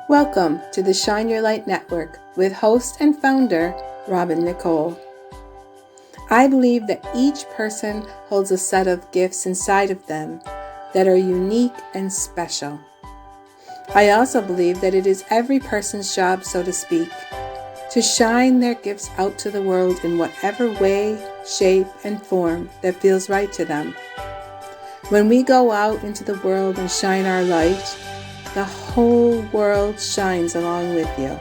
Welcome to the Shine Your Light Network with host and founder, Robin Nicole. I believe that each person holds a set of gifts inside of them that are unique and special. I also believe that it is every person's job, so to speak, to shine their gifts out to the world in whatever way, shape, and form that feels right to them. When we go out into the world and shine our light, the whole world shines along with you.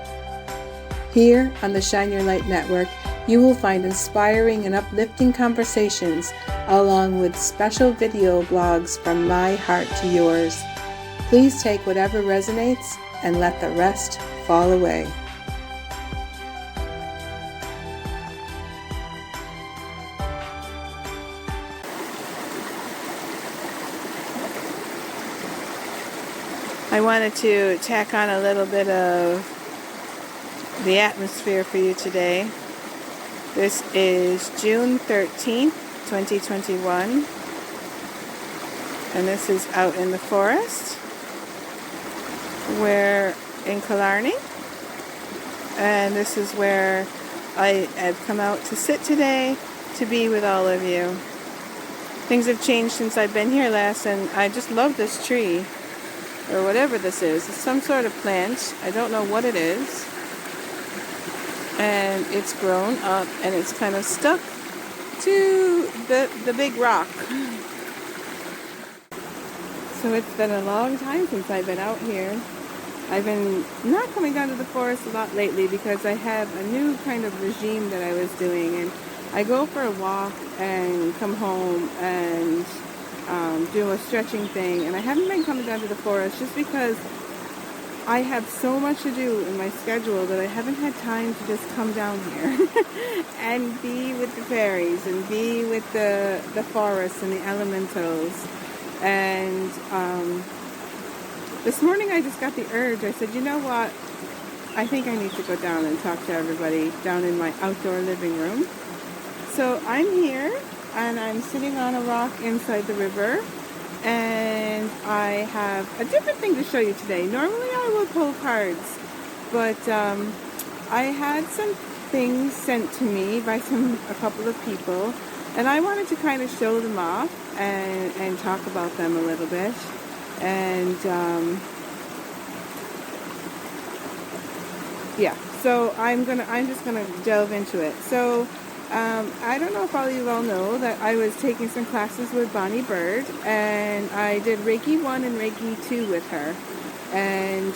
Here on the Shine Your Light Network, you will find inspiring and uplifting conversations along with special video blogs from my heart to yours. Please take whatever resonates and let the rest fall away. I wanted to tack on a little bit of the atmosphere for you today. This is June 13th, 2021, and this is out in the forest. We're in Killarney, and this is where I have come out to sit today to be with all of you. Things have changed since I've been here last, and I just love this tree. Or whatever this is. It's some sort of plant. I don't know what it is. And it's grown up and it's kind of stuck to the big rock. So it's been a long time since I've been out here. I've been not coming down to the forest a lot lately because I have a new kind of regime that I was doing. And I go for a walk and come home and do a stretching thing, and I haven't been coming down to the forest just because I have so much to do in my schedule that I haven't had time to just come down here and be with the fairies and be with the forests and the elementals. And this morning I just got the urge. I said, you know what, I think I need to go down and talk to everybody down in my outdoor living room. So I'm here and I'm sitting on a rock inside the river, and I have a different thing to show you today. Normally I will pull cards, but I had some things sent to me by a couple of people, and I wanted to kind of show them off and talk about them a little bit. And yeah, so I'm just gonna delve into it. So I don't know if all of you all know that I was taking some classes with Bonnie Bird, and I did Reiki 1 and Reiki 2 with her. And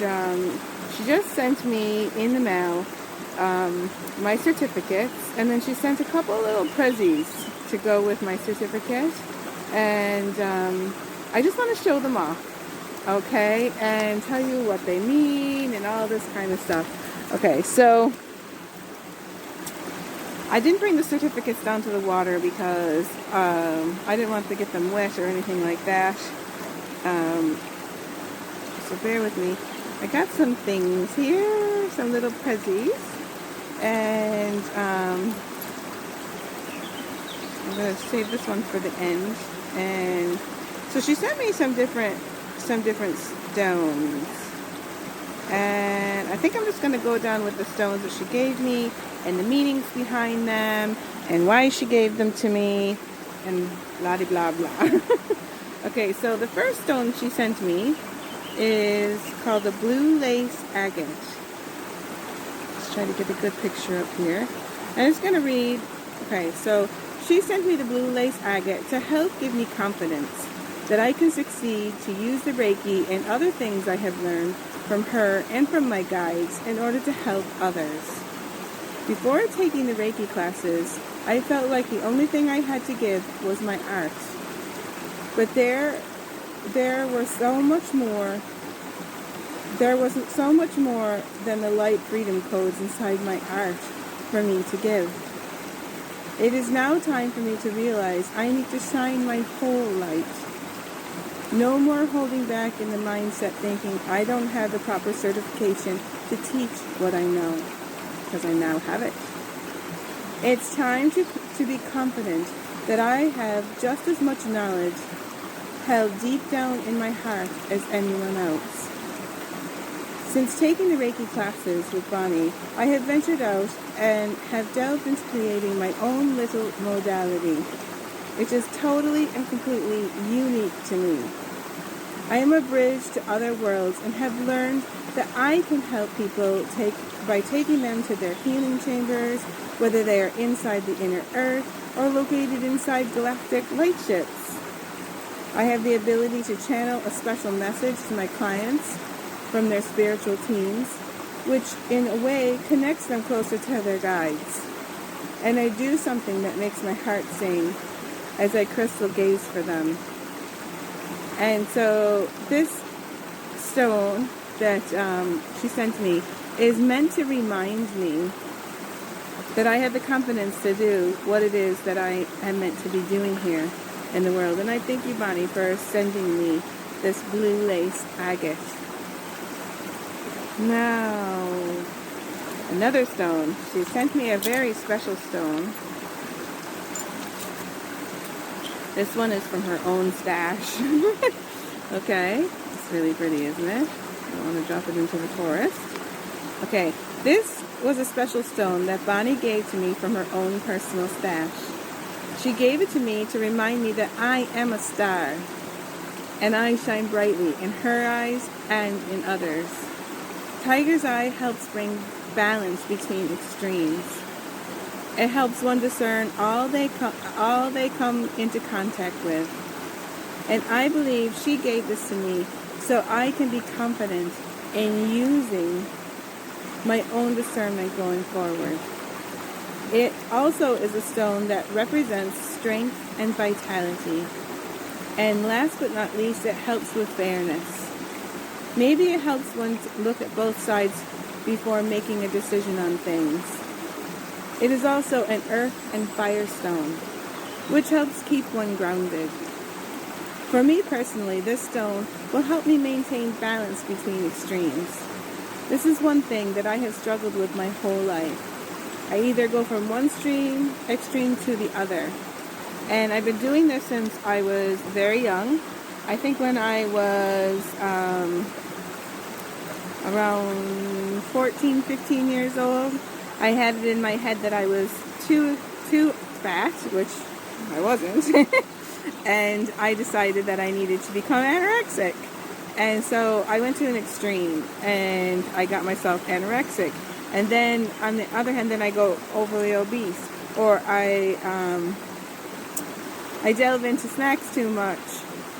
she just sent me in the mail my certificates, and then she sent a couple little prezzies to go with my certificate. And I just want to show them off, okay, and tell you what they mean and all this kind of stuff. Okay, so I didn't bring the certificates down to the water because I didn't want to get them wet or anything like that. So bear with me. I got some things here, some little prezzies, and I'm going to save this one for the end. And so she sent me some different stones. And I think I'm just going to go down with the stones that she gave me and the meanings behind them and why she gave them to me and blah blah blah. Okay, so the first stone she sent me is called the blue lace agate. Let's try to get a good picture up here. And it's going to read, okay, so she sent me the blue lace agate to help give me confidence that I can succeed to use the Reiki and other things I have learned from her and from my guides in order to help others. Before taking the Reiki classes, I felt like the only thing I had to give was my art. But there was so much more. There wasn't so much more than the light freedom codes inside my art for me to give. It is now time for me to realize I need to shine my whole light. No more holding back in the mindset thinking I don't have the proper certification to teach what I know, because I now have it. It's time to be confident that I have just as much knowledge held deep down in my heart as anyone else. Since taking the Reiki classes with Bonnie, I have ventured out and have delved into creating my own little modality, which is totally and completely unique to me. I am a bridge to other worlds and have learned that I can help people by taking them to their healing chambers, whether they are inside the inner earth or located inside galactic light ships. I have the ability to channel a special message to my clients from their spiritual teams, which in a way connects them closer to their guides. And I do something that makes my heart sing as I crystal gaze for them. And so this stone that she sent me is meant to remind me that I have the confidence to do what it is that I am meant to be doing here in the world. And I thank you, Bonnie, for sending me this blue lace agate. Now, another stone. She sent me a very special stone. This one is from her own stash. Okay, it's really pretty, isn't it? I want to drop it into the forest. Okay, this was a special stone that Bonnie gave to me from her own personal stash. She gave it to me to remind me that I am a star, and I shine brightly in her eyes and in others. Tiger's Eye helps bring balance between extremes. It helps one discern all they come into contact with. And I believe she gave this to me so I can be confident in using my own discernment going forward. It also is a stone that represents strength and vitality. And last but not least, it helps with fairness. Maybe it helps one to look at both sides before making a decision on things. It is also an earth and fire stone, which helps keep one grounded. For me personally, this stone will help me maintain balance between extremes. This is one thing that I have struggled with my whole life. I either go from one extreme to the other. And I've been doing this since I was very young. I think when I was around 14, 15 years old, I had it in my head that I was too fat, which I wasn't. And I decided that I needed to become anorexic. And so I went to an extreme and I got myself anorexic. And then on the other hand, then I go overly obese, or I delve into snacks too much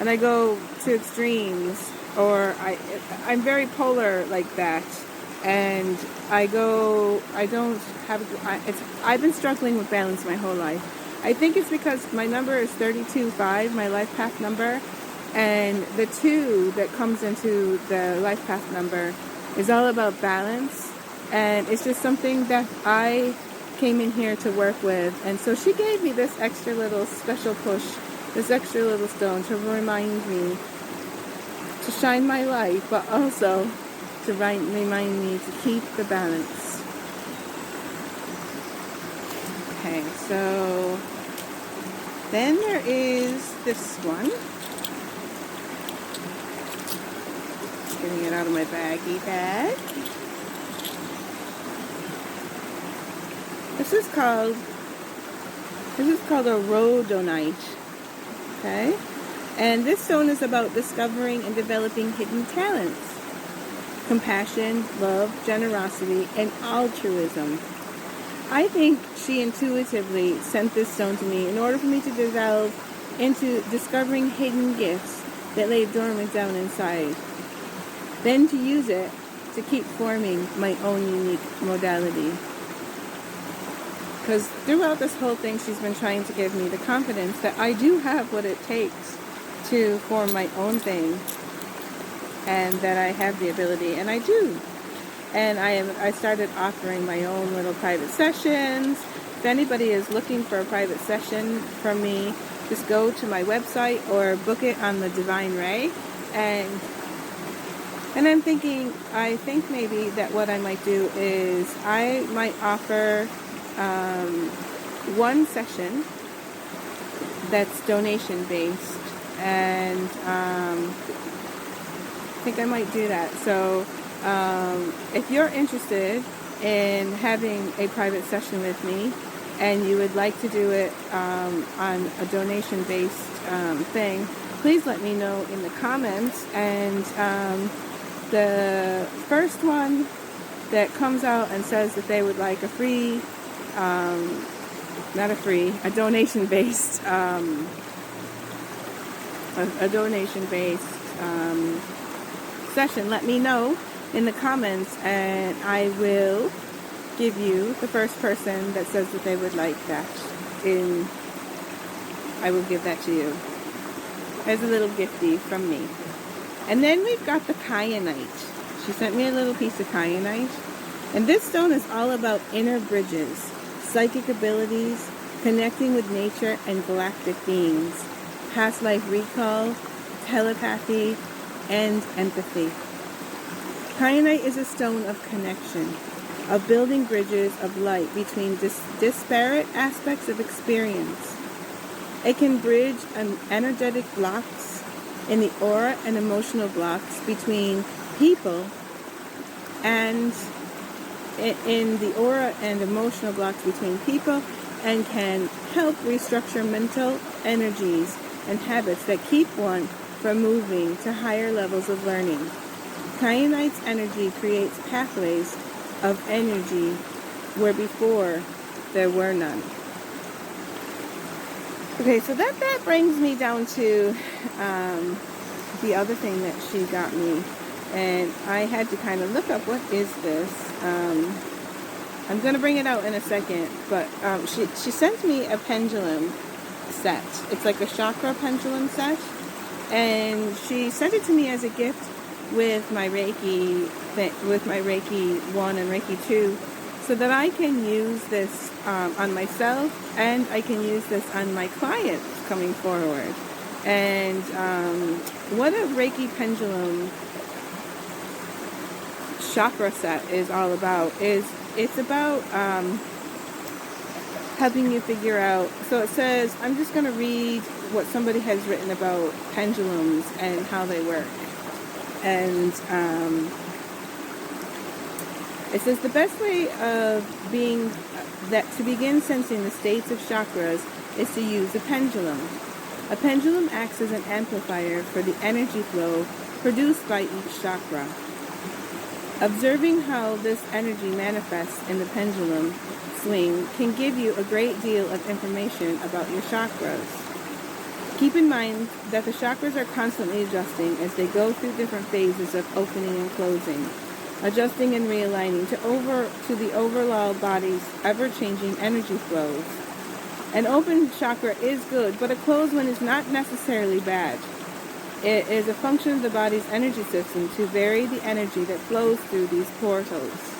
and I go to extremes, or I'm very polar like that. And I've been struggling with balance my whole life. I think it's because my number is 32-5, my life path number, and the 2 that comes into the life path number is all about balance, and it's just something that I came in here to work with. And so she gave me this extra little special push, this extra little stone to remind me to shine my light, but also to remind me to keep the balance. Okay, so then there is this one. Getting it out of my baggie bag. This is called a rhodonite. Okay? And this stone is about discovering and developing hidden talents. Compassion, love, generosity, and altruism. I think she intuitively sent this stone to me in order for me to delve into discovering hidden gifts that lay dormant down inside. Then to use it to keep forming my own unique modality. Because throughout this whole thing, she's been trying to give me the confidence that I do have what it takes to form my own thing, and that I have the ability, and I do. And I started offering my own little private sessions. If anybody is looking for a private session from me, just go to my website or book it on the Divine Ray. And I'm thinking, I think maybe that what I might do is I might offer one session that's donation based, and I think I might do that. So If you're interested in having a private session with me and you would like to do it on a donation-based thing, please let me know in the comments. And the first one that comes out and says that they would like a free, a donation-based, session, let me know in the comments, and I will give you the first person that says that they would like that. I will give that to you as a little gifty from me. And then we've got the kyanite. She sent me a little piece of kyanite. And this stone is all about inner bridges, psychic abilities, connecting with nature and galactic beings, past life recall, telepathy, and empathy. Kyanite is a stone of connection, of building bridges of light between disparate aspects of experience. It can bridge energetic blocks in the aura and emotional blocks between people, and in the aura and emotional blocks between people, and can help restructure mental energies and habits that keep one from moving to higher levels of learning. Kyanite's energy creates pathways of energy where before there were none. Okay, so that brings me down to the other thing that she got me. And I had to kind of look up, what is this? I'm going to bring it out in a second, but she sent me a pendulum set. It's like a chakra pendulum set. And she sent it to me as a gift with my Reiki 1 and Reiki 2, so that I can use this on myself, and I can use this on my clients coming forward. And what a Reiki pendulum chakra set is all about is it's about helping you figure out. So it says, I'm just going to read what somebody has written about pendulums and how they work. And it says the best way of to begin sensing the states of chakras is to use a pendulum. A pendulum acts as an amplifier for the energy flow produced by each chakra. Observing how this energy manifests in the pendulum swing can give you a great deal of information about your chakras. Keep in mind that the chakras are constantly adjusting as they go through different phases of opening and closing, adjusting and realigning to the overall body's ever-changing energy flows. An open chakra is good, but a closed one is not necessarily bad. It is a function of the body's energy system to vary the energy that flows through these portals.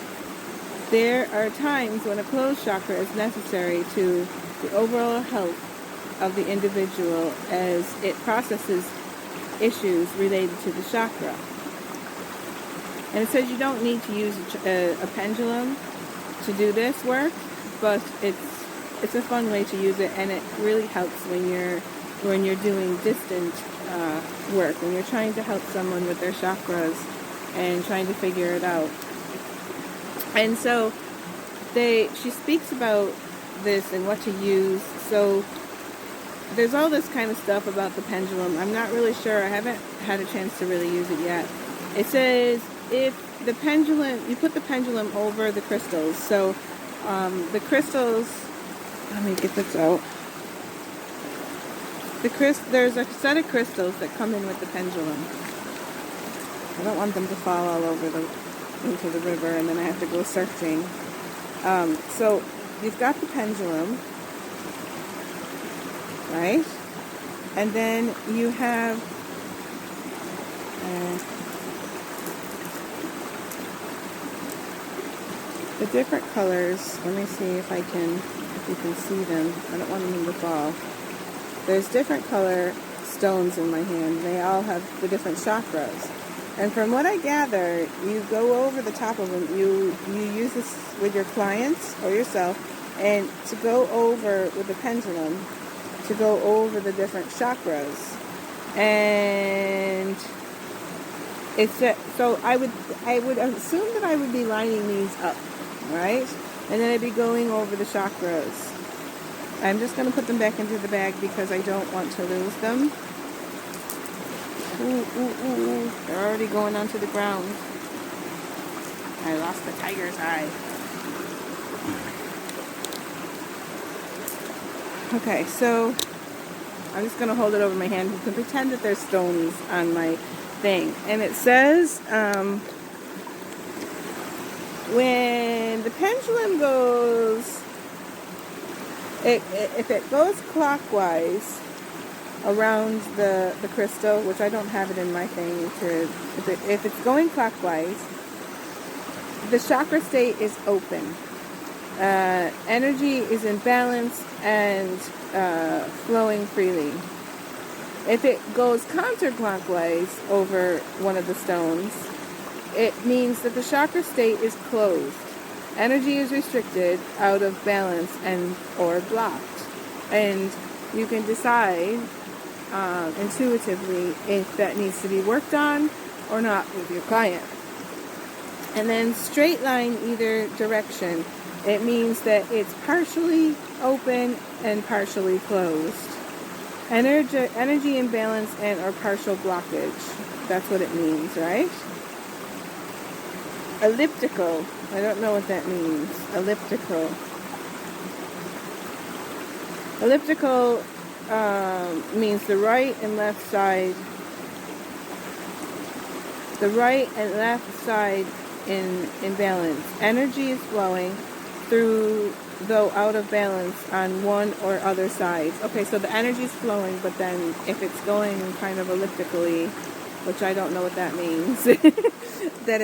There are times when a closed chakra is necessary to the overall health of the individual as it processes issues related to the chakra. And it says you don't need to use a pendulum to do this work, but it's a fun way to use it, and it really helps when you're doing distant work, when you're trying to help someone with their chakras and trying to figure it out. And so she speaks about this and what to use. So there's all this kind of stuff about the pendulum. I'm not really sure. I haven't had a chance to really use it yet. It says if the pendulum, you put the pendulum over the crystals. So the crystals, let me get this out. There's a set of crystals that come in with the pendulum. I don't want them to fall all over into the river, and then I have to go searching. So you've got the pendulum, right? And then you have the different colors. Let me see if you can see them. I don't want them to fall. There's different color stones in my hand. They all have the different chakras. And from what I gather, you go over the top of them. You use this with your clients or yourself, and to go over with the pendulum, to go over the different chakras. And It's just, so I would assume that I would be lining these up, right? And then I'd be going over the chakras. I'm just going to put them back into the bag because I don't want to lose them. Ooh, ooh, ooh. They're already going onto the ground. I lost the tiger's eye. Okay, so I'm just going to hold it over my hand. You can pretend that there's stones on my thing. And it says, when the pendulum goes, if it goes clockwise around the crystal, which I don't have it in my thing, if it's going clockwise, the chakra state is open. Energy is in balance and flowing freely. If it goes counterclockwise over one of the stones, it means that the chakra state is closed. Energy is restricted, out of balance, and or blocked. And you can decide intuitively if that needs to be worked on or not with your client. And then straight line either direction. It means that it's partially open and partially closed. Energy imbalance and or partial blockage. That's what it means, right? Elliptical. I don't know what that means. Elliptical. Elliptical means the right and left side. The right and left side in balance. Energy is flowing through, though out of balance on one or other sides. Okay, so the energy is flowing, but then if it's going kind of elliptically, which I don't know what that means, that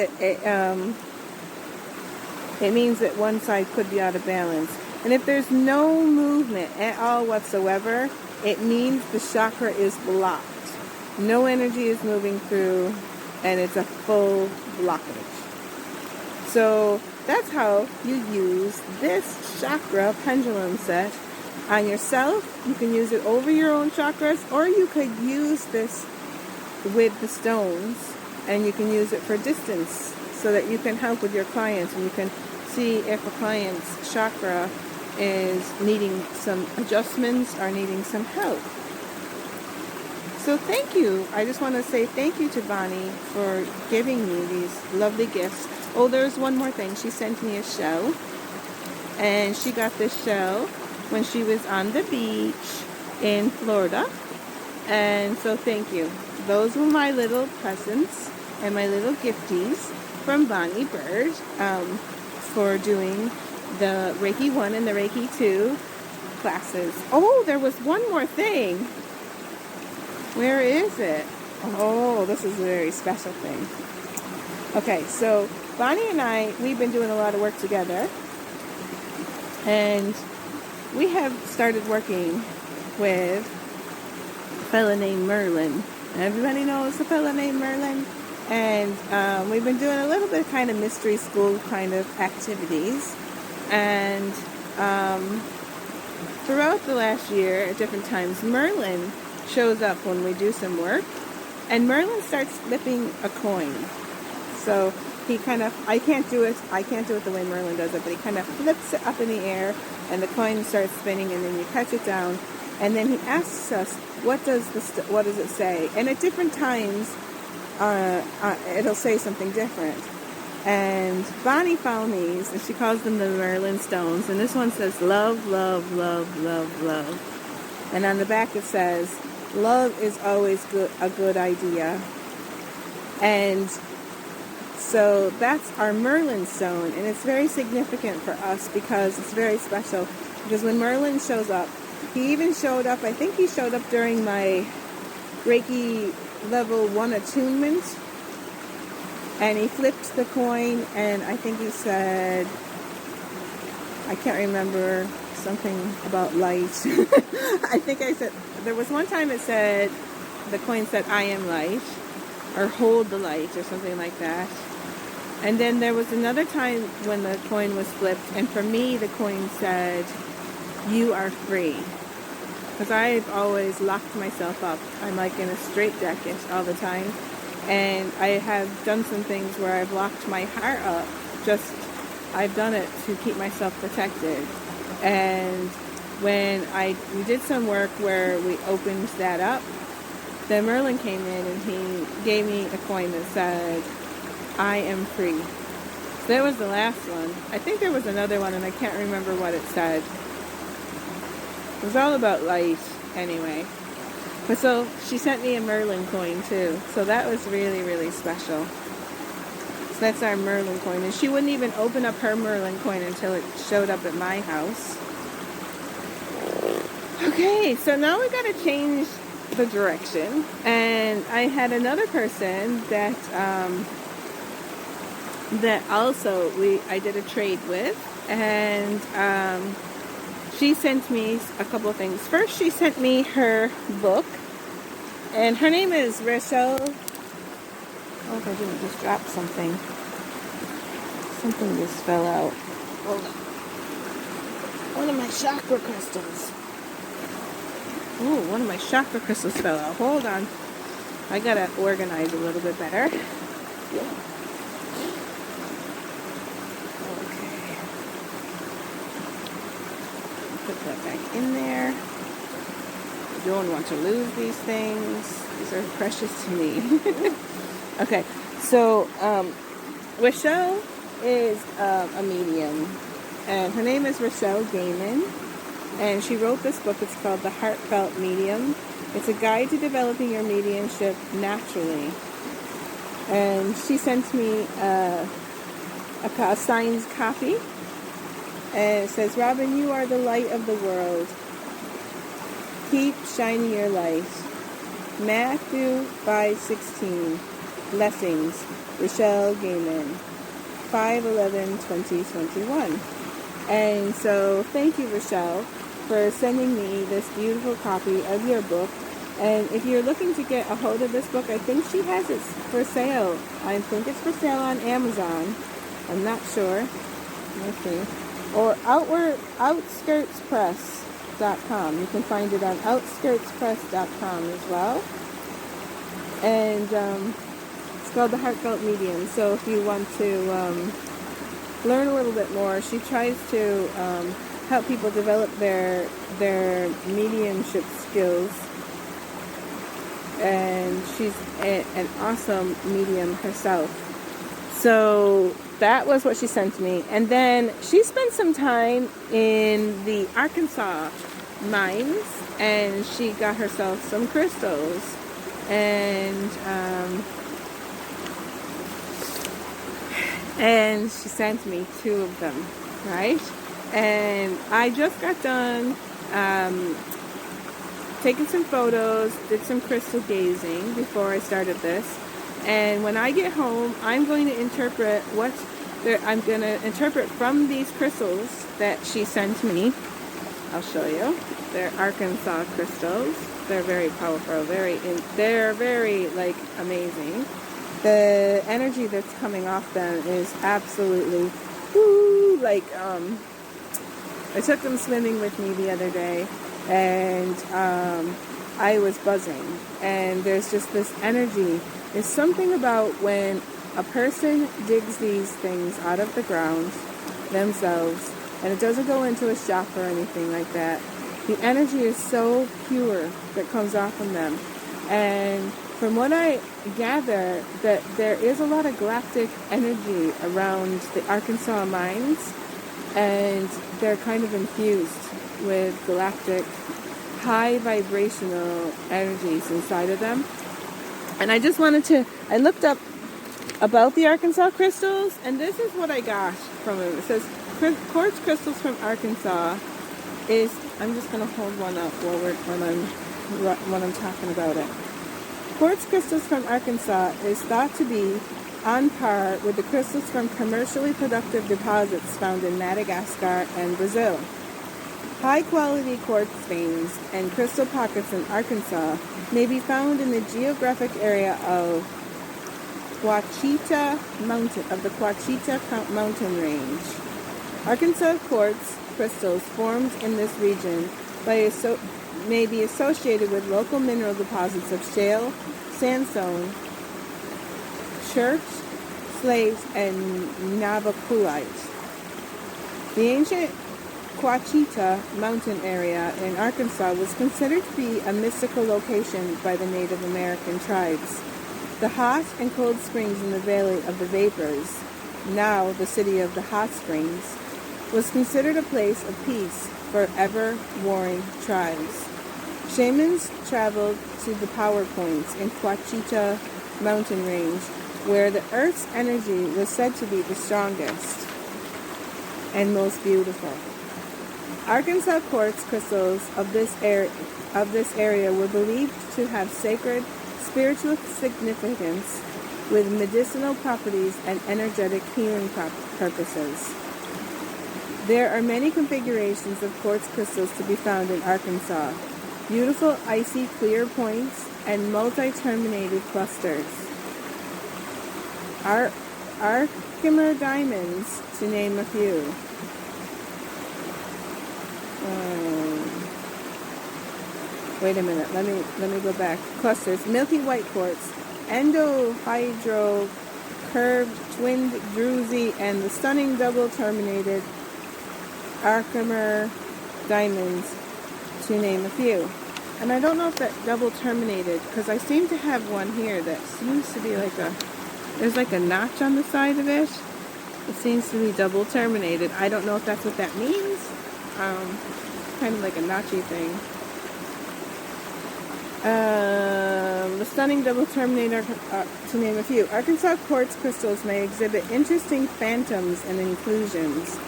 it means that one side could be out of balance. And if there's no movement at all whatsoever, it means the chakra is blocked. No energy is moving through, and it's a full blockage. So that's how you use this chakra pendulum set on yourself. You can use it over your own chakras, or you could use this with the stones, and you can use it for distance so that you can help with your clients, and you can see if a client's chakra is needing some adjustments or needing some help. So thank you. I just want to say thank you to Bonnie for giving me these lovely gifts. Oh, there's one more thing. She sent me a shell, and she got this shell when she was on the beach in Florida. And so thank you. Those were my little presents and my little gifties from Bonnie Bird for doing the Reiki 1 and the Reiki 2 classes. Oh, there was one more thing. Where is it? Oh, this is a very special thing. Okay, so Bonnie and I, we've been doing a lot of work together, and we have started working with a fella named Merlin. Everybody knows the fella named Merlin, and we've been doing a little bit of kind of mystery school kind of activities, and throughout the last year, at different times, Merlin shows up when we do some work, and Merlin starts flipping a coin. So he kind of, I can't do it the way Merlin does it, but he kind of flips it up in the air, and the coin starts spinning, and then you catch it down, and then he asks us, what does it say? And at different times, it'll say something different. And Bonnie found these, and she calls them the Merlin stones, and this one says love, love, love, love, love. And on the back it says, love is always a good idea. And so that's our Merlin stone, and it's very significant for us because it's very special. Because when Merlin shows up, he even showed up, I think he showed up during my Reiki level 1 attunement, and he flipped the coin, and I think he said, I can't remember, something about light. I think I said, there was one time it said, the coin said, I am light, or hold the light, or something like that. And then there was another time when the coin was flipped, and for me the coin said, you are free. Because I've always locked myself up. I'm like in a straitjacket all the time. And I have done some things where I've locked my heart up. I've done it to keep myself protected. And when we did some work where we opened that up, then Merlin came in and he gave me a coin that said, I am free. So that was the last one. I think there was another one and I can't remember what it said. It was all about light anyway. But so she sent me a Merlin coin too. So that was really, really special. So that's our Merlin coin. And she wouldn't even open up her Merlin coin until it showed up at my house. Okay, so now we got to change the direction. And I had another person that also I did a trade with. And she sent me a couple of things. First, she sent me her book. And her name is Rachel. Oh, I didn't just drop something. Something just fell out. Hold on. One of my chakra crystals. Ooh, one of my chakra crystals fell out. Hold on. I gotta organize a little bit better. Okay. Put that back in there. You don't want to lose these things. These are precious to me. Okay, so Rochelle is a medium, and her name is Rochelle Gaiman, and she wrote this book. It's called The Heartfelt Medium. It's a guide to developing your mediumship naturally. And she sent me a signed copy, and it says, Robin, you are the light of the world. Keep shining your light. Matthew 5:16. Blessings. Rochelle Gaiman. 5/11/2021. And so thank you, Rochelle, for sending me this beautiful copy of your book. And if you're looking to get a hold of this book, I think she has it for sale. I think it's for sale on Amazon. I'm not sure. Let's see. Or outskirtspress.com. You can find it on outskirtspress.com as well. And it's called The Heartfelt Medium. So if you want to learn a little bit more, she tries to help people develop their mediumship skills. And she's an awesome medium herself. So that was what she sent me. And then she spent some time in the Arkansas mines, and she got herself some crystals. And she sent me 2 of them, right? And I just got done taking some photos, did some crystal gazing before I started this. And when I get home, I'm going to interpret from these crystals that she sent me. I'll show you. They're Arkansas crystals. They're very powerful. They're very like amazing. The energy that's coming off them is absolutely woo, like I took them swimming with me the other day, and I was buzzing. And there's just this energy. There's something about when a person digs these things out of the ground themselves, and it doesn't go into a shop or anything like that. The energy is so pure that comes off from them. And from what I gather, that there is a lot of galactic energy around the Arkansas mines, and they're kind of infused with galactic high vibrational energies inside of them. And I looked up about the Arkansas crystals, and this is what I got from them. It says, quartz crystals from Arkansas is, I'm just going to hold one up when I'm talking about it. Quartz crystals from Arkansas is thought to be on par with the crystals from commercially productive deposits found in Madagascar and Brazil. High-quality quartz veins and crystal pockets in Arkansas may be found in the geographic area of the Ouachita mountain range. Arkansas quartz crystals formed in this region may be associated with local mineral deposits of shale, sandstone, church, slaves, and Navajoites. The ancient Ouachita mountain area in Arkansas was considered to be a mystical location by the Native American tribes. The hot and cold springs in the Valley of the Vapors, now the city of the hot springs, was considered a place of peace for ever-warring tribes. Shamans traveled to the power points in Ouachita mountain range, where the earth's energy was said to be the strongest and most beautiful. Arkansas quartz crystals of this area were believed to have sacred spiritual significance with medicinal properties and energetic healing purposes. There are many configurations of quartz crystals to be found in Arkansas. Beautiful icy clear points and multi-terminated clusters. Arkansas diamonds, to name a few. Wait a minute, let me go back. Clusters: milky white quartz, endohydro, curved, twinned, druzy, and the stunning double terminated Arkansas diamonds, to name a few. And I don't know if that double terminated, because I seem to have one here that seems to be like there's like a notch on the side of it. It seems to be double terminated. I don't know if that's what that means. Kind of like a notchy thing. The stunning double terminator, to name a few. Arkansas quartz crystals may exhibit interesting phantoms and inclusions,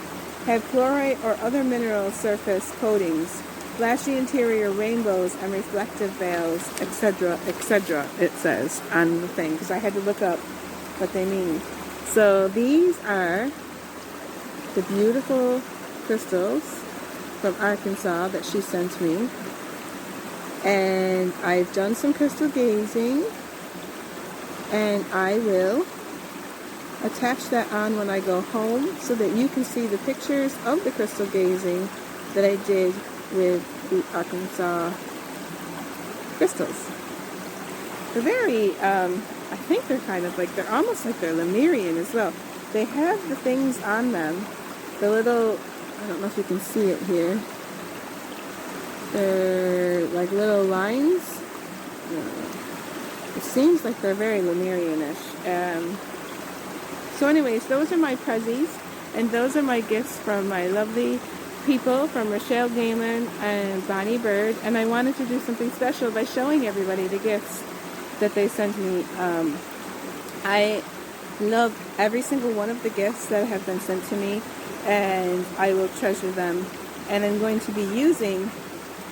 have fluorite or other mineral surface coatings, flashy interior rainbows and reflective veils, etc., etc., it says on the thing, because I had to look up what they mean. So these are the beautiful crystals from Arkansas that she sent me. And I've done some crystal gazing, and I will attach that on when I go home so that you can see the pictures of the crystal gazing that I did with the Arkansas crystals. They're very, I think they're kind of like, they're almost like they're Lemurian as well. They have the things on them, the little, I don't know if you can see it here. They're like little lines. It seems like they're very Lemurianish. So anyways, those are my prezzies, and those are my gifts from my lovely people, from Rochelle Galen and Bonnie Bird. And I wanted to do something special by showing everybody the gifts that they sent me. I love every single one of the gifts that have been sent to me, and I will treasure them. And I'm going to be using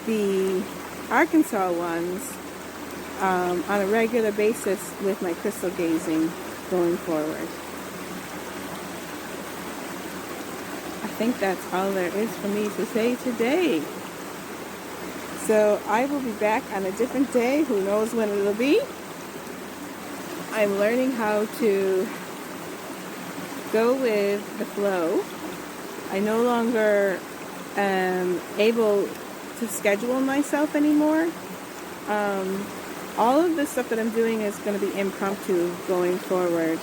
the Arkansas ones on a regular basis with my crystal gazing going forward. I think that's all there is for me to say today. So I will be back on a different day. Who knows when it'll be? I'm learning how to go with the flow. I no longer am able to schedule myself anymore. All of the stuff that I'm doing is going to be impromptu going forward.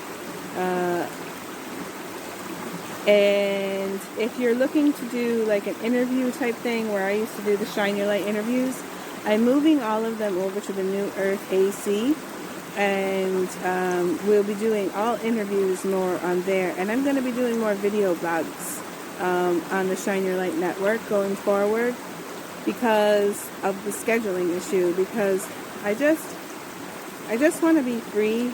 And if you're looking to do like an interview type thing where I used to do the Shine Your Light interviews, I'm moving all of them over to the New Earth AC, and we'll be doing all interviews more on there. And I'm going to be doing more video blogs on the Shine Your Light network going forward, because of the scheduling issue, because I just want to be free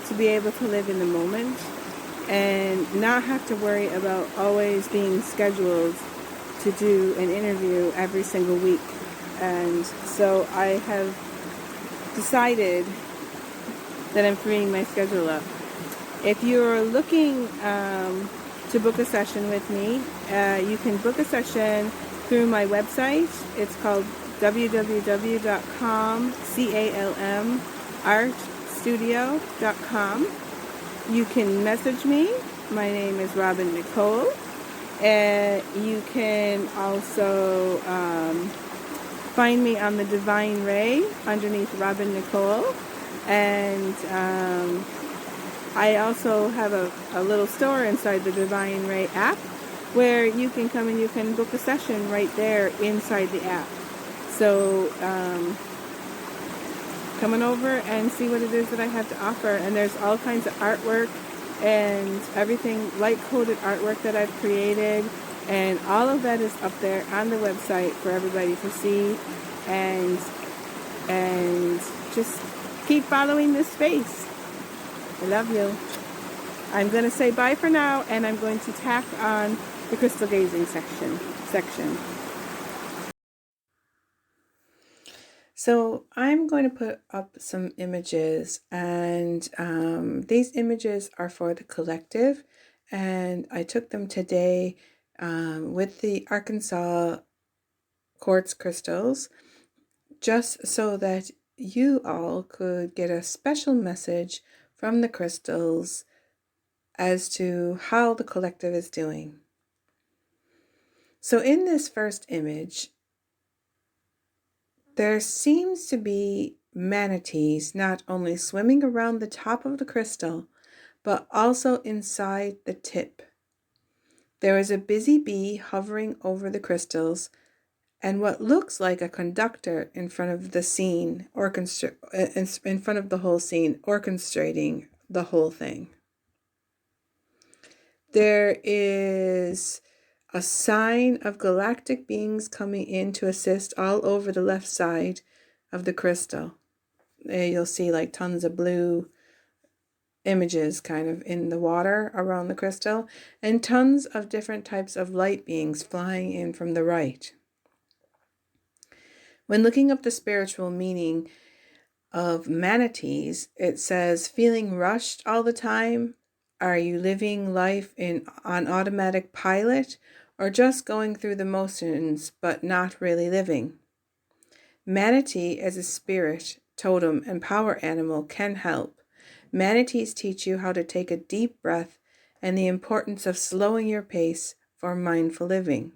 to be able to live in the moment and not have to worry about always being scheduled to do an interview every single week. And so I have decided that I'm freeing my schedule up. If you're looking to book a session with me, you can book a session through my website. It's called www.calmartstudio.com. You can message me. My name is Robin Nicole. You can also find me on the Divine Ray underneath Robin Nicole. And I also have a little store inside the Divine Ray app where you can come and you can book a session right there inside the app. So come on over and see what it is that I have to offer. And there's all kinds of artwork and everything, light-coded artwork that I've created. And all of that is up there on the website for everybody to see. And just keep following this space. I love you. I'm going to say bye for now, and I'm going to tack on the crystal gazing section. So I'm going to put up some images, and these images are for the collective, and I took them today with the Arkansas Quartz Crystals, just so that you all could get a special message from the crystals as to how the collective is doing. So in this first image, there seems to be manatees not only swimming around the top of the crystal, but also inside the tip. There is a busy bee hovering over the crystals, and what looks like a conductor in front of the scene, in front of the whole scene, orchestrating the whole thing. There is a sign of galactic beings coming in to assist all over the left side of the crystal. There you'll see like tons of blue images kind of in the water around the crystal, and tons of different types of light beings flying in from the right. When looking up the spiritual meaning of manatees, it says, feeling rushed all the time? Are you living life on automatic pilot, or just going through the motions but not really living? Manatee as a spirit, totem, and power animal can help. Manatees teach you how to take a deep breath and the importance of slowing your pace for mindful living.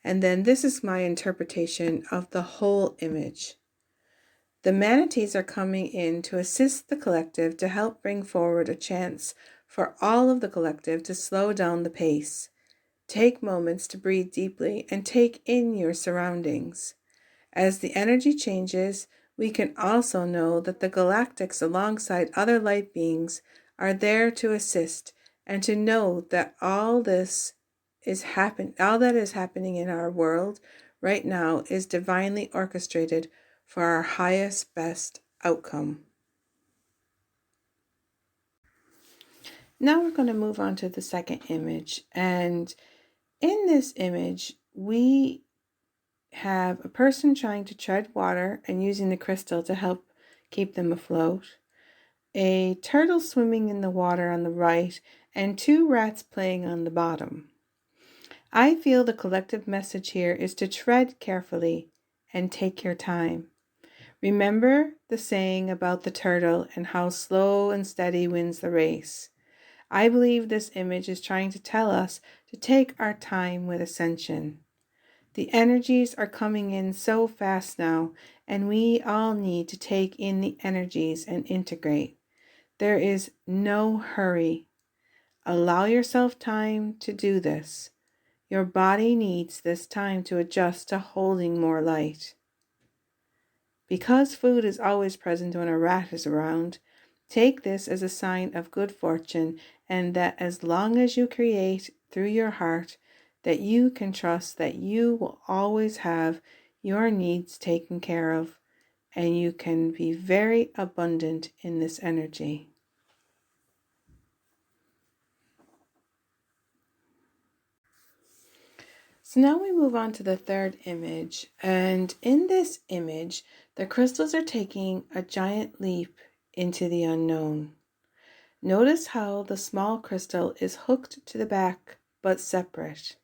And then this is my interpretation of the whole image. The manatees are coming in to assist the collective to help bring forward a chance for all of the collective to slow down the pace. Take moments to breathe deeply and take in your surroundings. As the energy changes, we can also know that the galactics alongside other light beings are there to assist and to know that all that is happening in our world right now is divinely orchestrated for our highest, best outcome. Now we're going to move on to the second image. And in this image, we have a person trying to tread water and using the crystal to help keep them afloat, a turtle swimming in the water on the right, and two rats playing on the bottom. I feel the collective message here is to tread carefully and take your time. Remember the saying about the turtle and how slow and steady wins the race. I believe this image is trying to tell us to take our time with ascension. The energies are coming in so fast now, and we all need to take in the energies and integrate. There is no hurry. Allow yourself time to do this. Your body needs this time to adjust to holding more light. Because food is always present when a rat is around, take this as a sign of good fortune, and that as long as you create through your heart, that you can trust that you will always have your needs taken care of, and you can be very abundant in this energy. So now we move on to the third image, and in this image, the crystals are taking a giant leap into the unknown. Notice how the small crystal is hooked to the back but separate.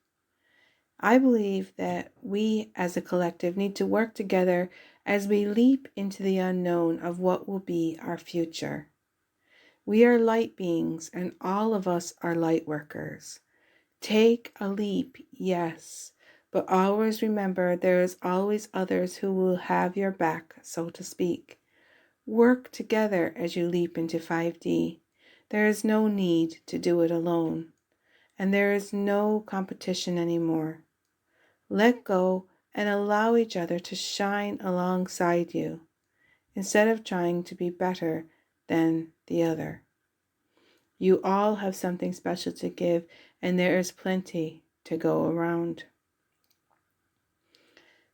I believe that we as a collective need to work together as we leap into the unknown of what will be our future. We are light beings, and all of us are light workers. Take a leap, yes, but always remember there is always others who will have your back, so to speak. Work together as you leap into 5D. There is no need to do it alone, and there is no competition anymore. Let go and allow each other to shine alongside you, instead of trying to be better than the other. You all have something special to give, and there is plenty to go around.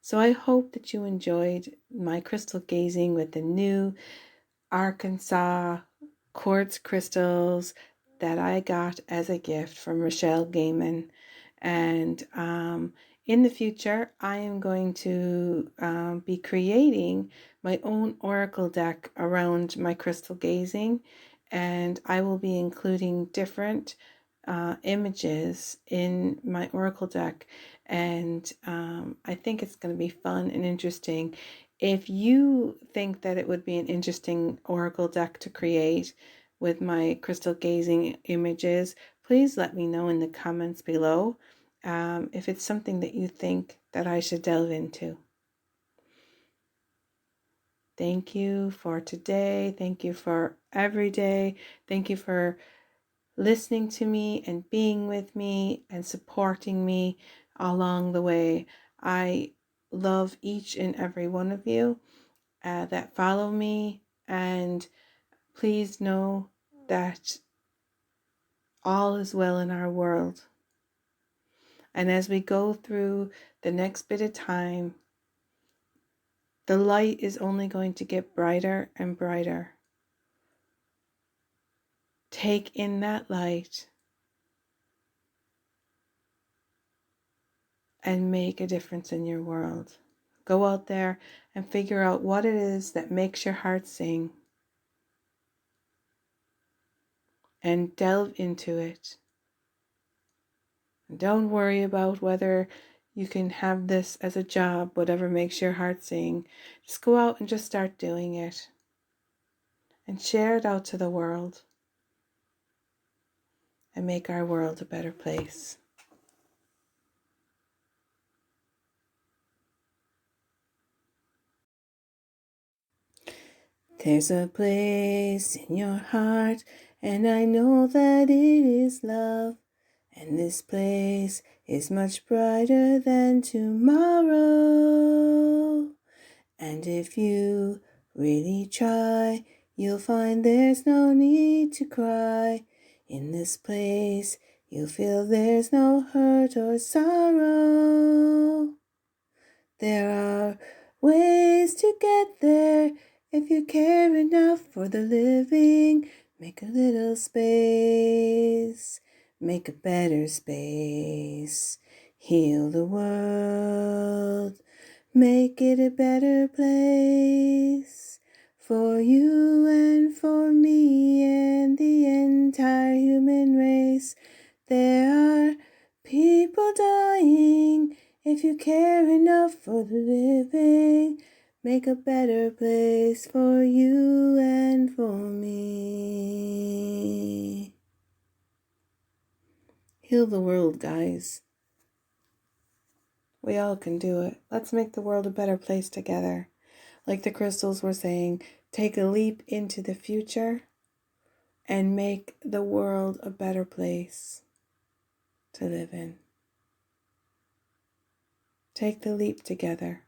So I hope that you enjoyed my crystal gazing with the new Arkansas Quartz Crystals that I got as a gift from Rochelle Gaiman. And in the future, I am going to be creating my own oracle deck around my crystal gazing, and I will be including different images in my oracle deck, and I think it's going to be fun and interesting. If you think that it would be an interesting oracle deck to create with my crystal gazing images, please let me know in the comments below if it's something that you think that I should delve into. Thank you for today. Thank you for every day. Thank you for listening to me and being with me and supporting me along the way. I love each and every one of you that follow me, and please know that all is well in our world. And as we go through the next bit of time, the light is only going to get brighter and brighter. Take in that light and make a difference in your world. Go out there and figure out what it is that makes your heart sing, and delve into it. And don't worry about whether you can have this as a job, whatever makes your heart sing. Just go out and just start doing it and share it out to the world and make our world a better place. There's a place in your heart, and I know that it is love. And this place is much brighter than tomorrow. And if you really try, you'll find there's no need to cry. In this place, you'll feel there's no hurt or sorrow. There are ways to get there if you care enough for the living. Make a little space, make a better space. Heal the world, make it a better place for you and for me and the entire human race. There are people dying. If you care enough for the living, make a better place for you and for me. Heal the world, guys. We all can do it. Let's make the world a better place together. Like the crystals were saying, take a leap into the future and make the world a better place to live in. Take the leap together.